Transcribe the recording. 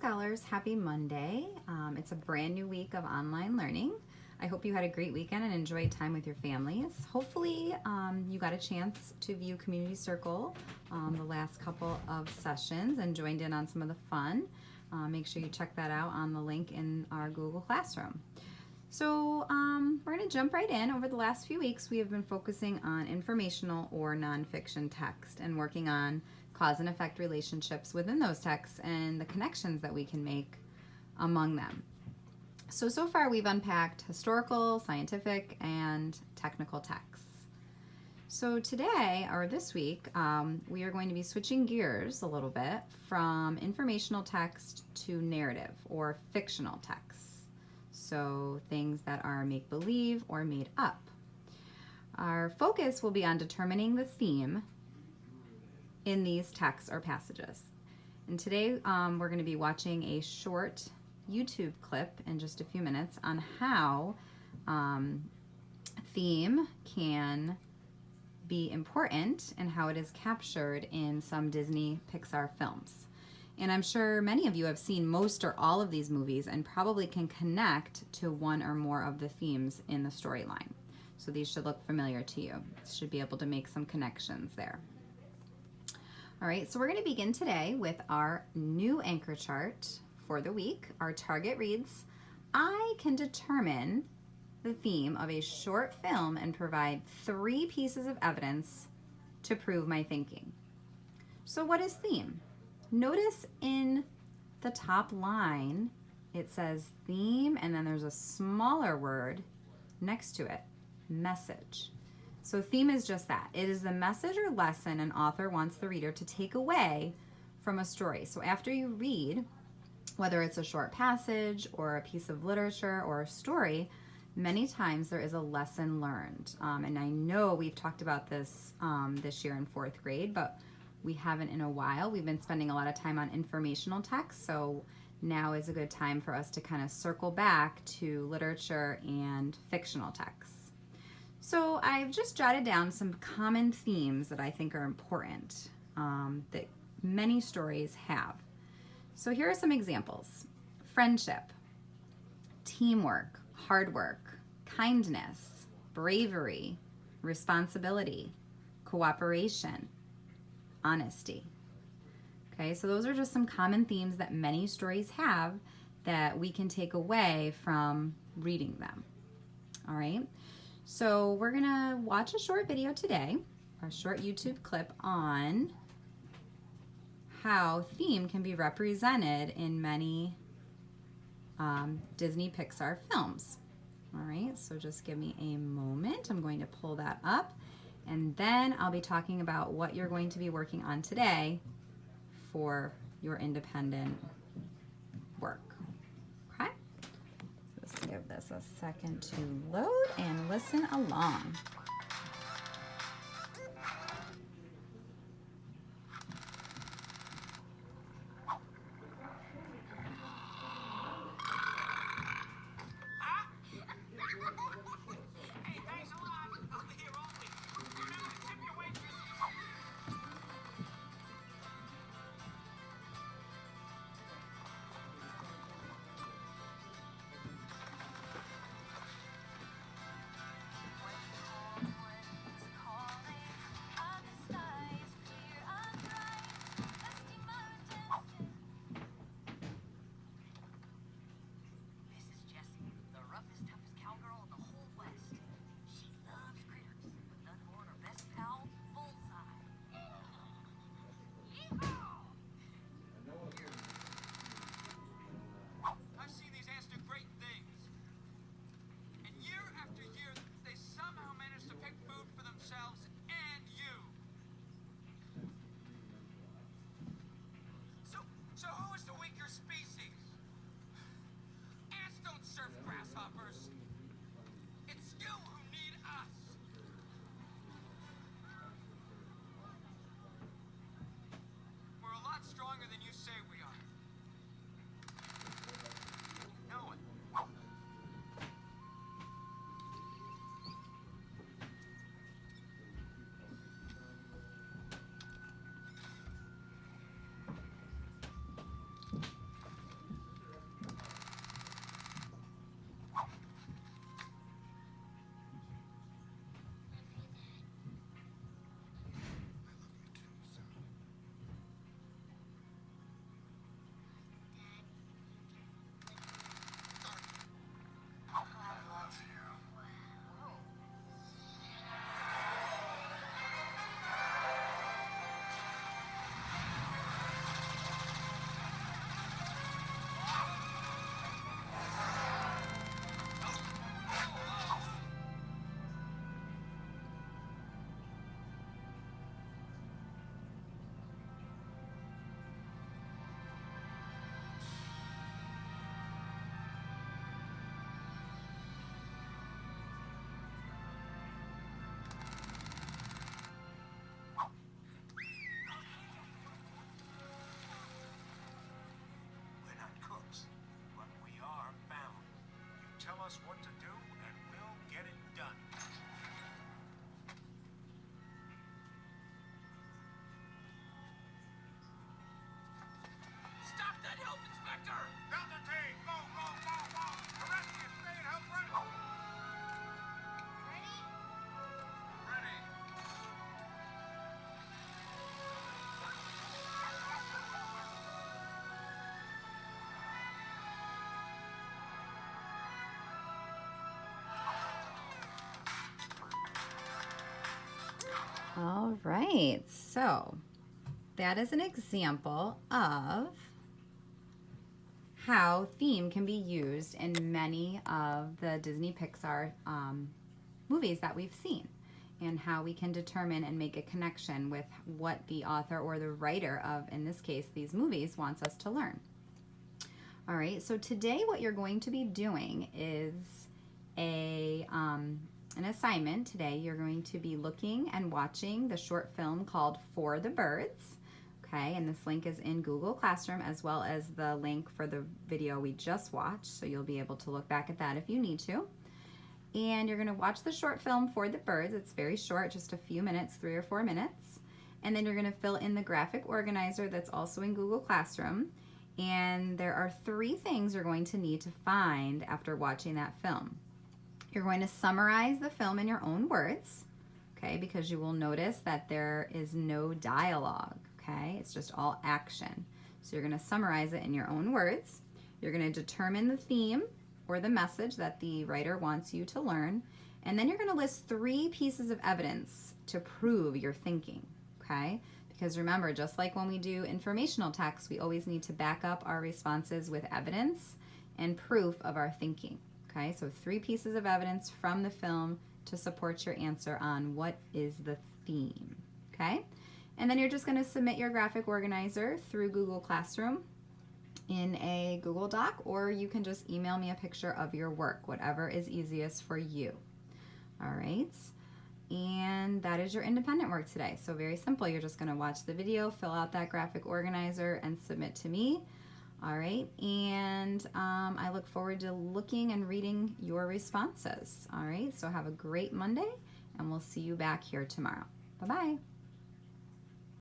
Scholars, happy Monday. It's a brand new week of online learning. I hope you had a great weekend and enjoyed time with your families. Hopefully you got a chance to view Community Circle the last couple of sessions and joined in on some of the fun. Make sure you check that out on the link in our Google Classroom. So we're going to jump right in. Over the last few weeks, we have been focusing on informational or nonfiction text and working on cause and effect relationships within those texts and the connections that we can make among them. So far we've unpacked historical, scientific, and technical texts. So today, or this week, we are going to be switching gears a little bit from informational text to narrative or fictional texts. So things that are make-believe or made up. Our focus will be on determining the theme in these texts or passages. And today we're going to be watching a short YouTube clip in just a few minutes on how theme can be important and how it is captured in some Disney Pixar films. And I'm sure many of you have seen most or all of these movies and probably can connect to one or more of the themes in the storyline. So these should look familiar to you. Should be able to make some connections there. All right, so we're going to begin today with our new anchor chart for the week. Our target reads, I can determine the theme of a short film and provide 3 pieces of evidence to prove my thinking. So what is theme? Notice in the top line, it says theme, and then there's a smaller word next to it, message. So theme is just that. It is the message or lesson an author wants the reader to take away from a story. So after you read, whether it's a short passage or a piece of literature or a story, many times there is a lesson learned. And I know we've talked about this this year in 4th grade, but we haven't in a while. We've been spending a lot of time on informational text, so now is a good time for us to kind of circle back to literature and fictional texts. So I've just jotted down some common themes that I think are important that many stories have. So here are some examples. Friendship, teamwork, hard work, kindness, bravery, responsibility, cooperation, honesty. Okay, so those are just some common themes that many stories have that we can take away from reading them. All right. So we're gonna watch a short video today, a short YouTube clip on how theme can be represented in many Disney Pixar films. All right, so just give me a moment. I'm going to pull that up, and then I'll be talking about what you're going to be working on today for your independent work. Okay? Let's give this a second to load and listen along. us what to do, and we'll get it done. Stop that health inspector! Delta team, go, go, go, go! Arrest you, stay and help run! Ready? Ready. All right, so that is an example of how theme can be used in many of the Disney Pixar movies that we've seen, and how we can determine and make a connection with what the author or the writer of, in this case, these movies wants us to learn. All right, so today what you're going to be doing is an assignment. Today you're going to be looking and watching the short film called For the Birds. Okay, and this link is in Google Classroom, as well as the link for the video we just watched, so you'll be able to look back at that if you need to. And you're going to watch the short film For the Birds. It's very short, just a few minutes, 3 or 4 minutes. And then you're going to fill in the graphic organizer that's also in Google Classroom. And there are 3 things you're going to need to find after watching that film. You're going to summarize the film in your own words, okay, because you will notice that there is no dialogue, okay? It's just all action. So you're going to summarize it in your own words. You're going to determine the theme or the message that the writer wants you to learn, and then you're going to list 3 pieces of evidence to prove your thinking, okay? Because remember, just like when we do informational text, we always need to back up our responses with evidence and proof of our thinking. Okay, so 3 pieces of evidence from the film to support your answer on what is the theme, okay? And then you're just going to submit your graphic organizer through Google Classroom in a Google Doc, or you can just email me a picture of your work, whatever is easiest for you. All right, and that is your independent work today. So very simple. You're just going to watch the video, fill out that graphic organizer, and submit to me. All right, and I look forward to looking and reading your responses. All right, so have a great Monday, and we'll see you back here tomorrow. Bye-bye.